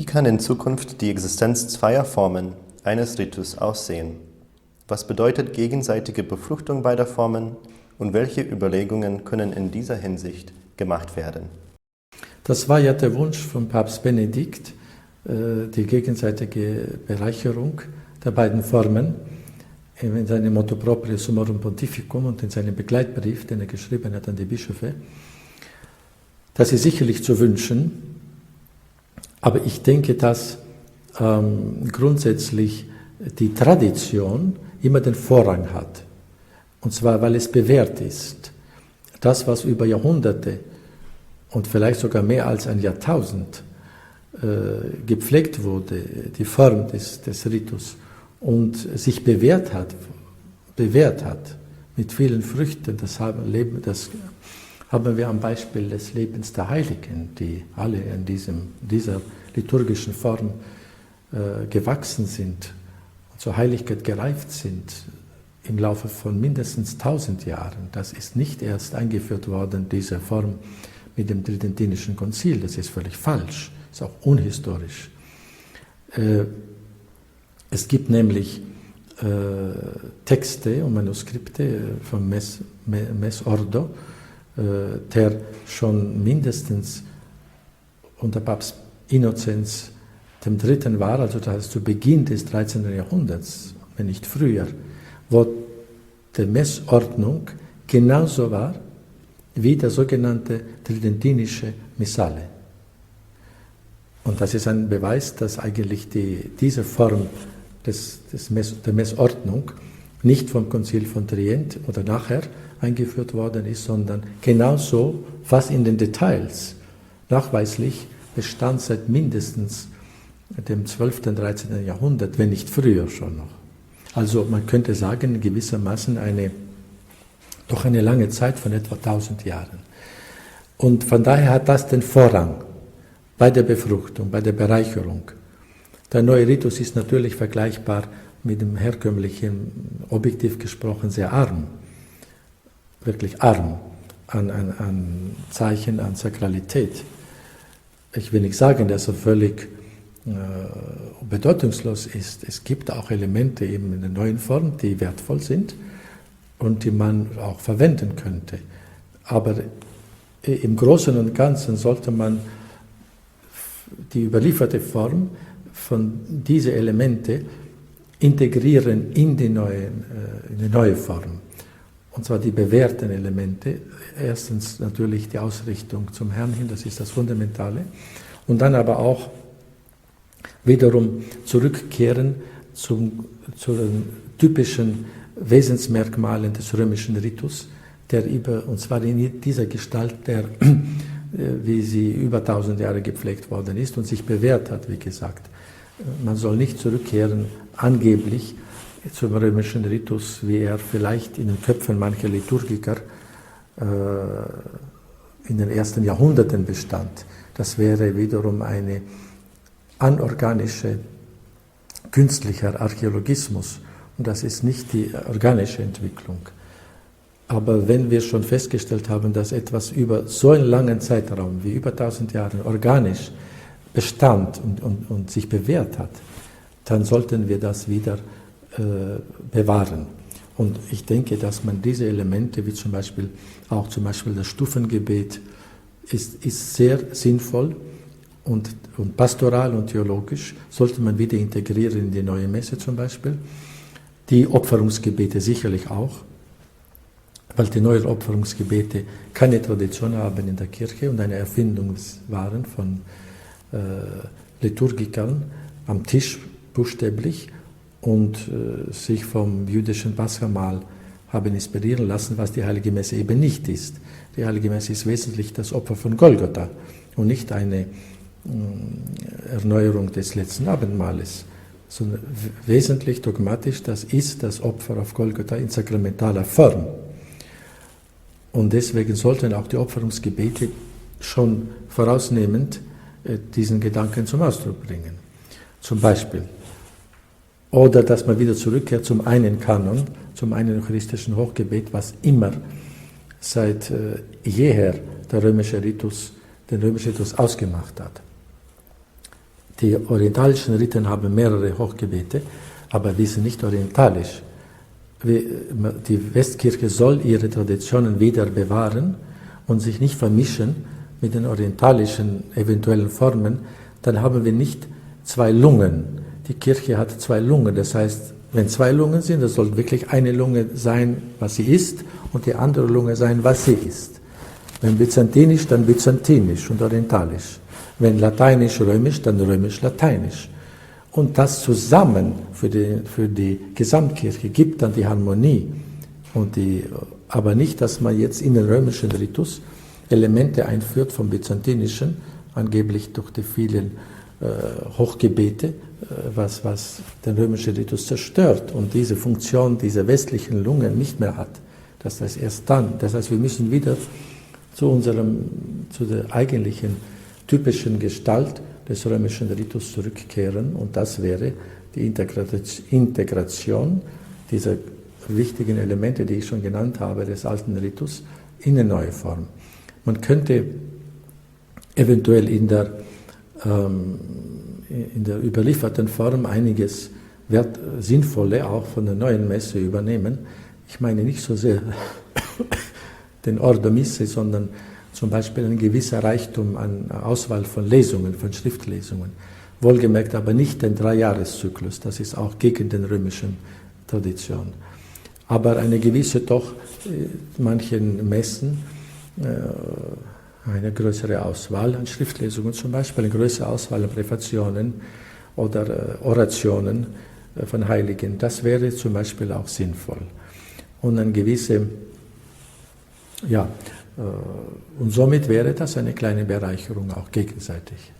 kann in Zukunft die Existenz zweier Formen eines Ritus aussehen? Was bedeutet gegenseitige Befruchtung beider Formen und welche Überlegungen können in dieser Hinsicht gemacht werden? Das war ja der Wunsch von Papst Benedikt, die gegenseitige Bereicherung der beiden Formen in seinem Motto proprio Summorum Pontificum und in seinem Begleitbrief, den er geschrieben hat an die Bischöfe. Das ist sicherlich zu wünschen, aber ich denke, dass grundsätzlich die Tradition immer den Vorrang hat. Und zwar, weil es bewährt ist. Das, was über Jahrhunderte und vielleicht sogar mehr als ein Jahrtausend gepflegt wurde, die Form des Ritus, und sich bewährt hat mit vielen Früchten, das haben wir am Beispiel des Lebens der Heiligen, die alle in dieser liturgischen Form gewachsen sind und zur Heiligkeit gereift sind im Laufe von mindestens 1000 Jahren. Das ist nicht erst eingeführt worden, diese Form mit dem Tridentinischen Konzil. Das ist völlig falsch, ist auch unhistorisch. Es gibt nämlich Texte und Manuskripte vom Mess Ordo, der schon mindestens unter Papst Innozenz III. War, also das heißt zu Beginn des 13. Jahrhunderts, wenn nicht früher, wo die Messordnung genauso war wie der sogenannte tridentinische Missale. Und das ist ein Beweis, dass eigentlich diese Form der Messordnung nicht vom Konzil von Trient oder nachher eingeführt worden ist, sondern genauso, fast in den Details, nachweislich bestand seit mindestens dem 12. und 13. Jahrhundert, wenn nicht früher schon noch. Also man könnte sagen, gewissermaßen doch eine lange Zeit von etwa 1000 Jahren. Und von daher hat das den Vorrang bei der Befruchtung, bei der Bereicherung. Der neue Ritus ist natürlich vergleichbar mit dem herkömmlichen, objektiv gesprochen, sehr arm, wirklich arm an Zeichen, an Sakralität. Ich will nicht sagen, dass er völlig bedeutungslos ist. Es gibt auch Elemente eben in der neuen Form, die wertvoll sind und die man auch verwenden könnte. Aber im Großen und Ganzen sollte man die überlieferte Form von diesen Elemente integrieren in die neue Form. Und zwar die bewährten Elemente. Erstens natürlich die Ausrichtung zum Herrn hin, das ist das Fundamentale. Und dann aber auch wiederum zurückkehren zu den typischen Wesensmerkmalen des römischen Ritus, und zwar in dieser Gestalt, wie sie über 1000 Jahre gepflegt worden ist und sich bewährt hat, wie gesagt. Man soll nicht zurückkehren, angeblich, zum römischen Ritus, wie er vielleicht in den Köpfen mancher Liturgiker in den ersten Jahrhunderten bestand. Das wäre wiederum eine anorganische, künstlicher Archäologismus. Und das ist nicht die organische Entwicklung. Aber wenn wir schon festgestellt haben, dass etwas über so einen langen Zeitraum wie über 1000 Jahre organisch bestand und sich bewährt hat, dann sollten wir das wieder bewahren. Und ich denke, dass man diese Elemente, wie zum Beispiel das Stufengebet, ist sehr sinnvoll und pastoral und theologisch, sollte man wieder integrieren in die neue Messe zum Beispiel. Die Opferungsgebete sicherlich auch, weil die neuen Opferungsgebete keine Tradition haben in der Kirche und eine Erfindung waren von Liturgikern am Tisch buchstäblich und sich vom jüdischen Passamahl haben inspirieren lassen, was die Heilige Messe eben nicht ist. Die Heilige Messe ist wesentlich das Opfer von Golgotha und nicht eine Erneuerung des letzten Abendmahles, sondern wesentlich dogmatisch, das ist das Opfer auf Golgotha in sakramentaler Form. Und deswegen sollten auch die Opferungsgebete schon vorausnehmend diesen Gedanken zum Ausdruck bringen. Zum Beispiel. Oder dass man wieder zurückkehrt zum einen Kanon, zum einen eucharistischen Hochgebet, was immer seit jeher den römischen Ritus ausgemacht hat. Die orientalischen Riten haben mehrere Hochgebete, aber die sind nicht orientalisch. Die Westkirche soll ihre Traditionen wieder bewahren und sich nicht vermischen mit den orientalischen eventuellen Formen. Dann haben wir nicht zwei Lungen. Die Kirche hat zwei Lungen, das heißt, wenn zwei Lungen sind, das soll wirklich eine Lunge sein, was sie ist, und die andere Lunge sein, was sie ist. Wenn byzantinisch, dann byzantinisch und orientalisch. Wenn lateinisch-römisch, dann römisch-lateinisch. Und das zusammen für die Gesamtkirche gibt dann die Harmonie. Aber nicht, dass man jetzt in den römischen Ritus Elemente einführt vom byzantinischen, angeblich durch die vielen Hochgebete, was den römischen Ritus zerstört und diese Funktion dieser westlichen Lungen nicht mehr hat. Das heißt erst dann. Das heißt, wir müssen wieder zu der eigentlichen typischen Gestalt des römischen Ritus zurückkehren, und das wäre die Integration dieser wichtigen Elemente, die ich schon genannt habe, des alten Ritus in eine neue Form. Man könnte eventuell in der überlieferten Form einiges Sinnvolle auch von der neuen Messe übernehmen. Ich meine nicht so sehr den Ordo Missae, sondern zum Beispiel ein gewisser Reichtum an Auswahl von Lesungen, von Schriftlesungen. Wohlgemerkt aber nicht den 3-Jahres-Zyklus, das ist auch gegen den römischen Tradition. Aber eine gewisse doch, manchen Messen, eine größere Auswahl an Schriftlesungen, zum Beispiel eine größere Auswahl an Präfationen oder Orationen von Heiligen, das wäre zum Beispiel auch sinnvoll. Und eine gewisse, und somit wäre das eine kleine Bereicherung auch gegenseitig.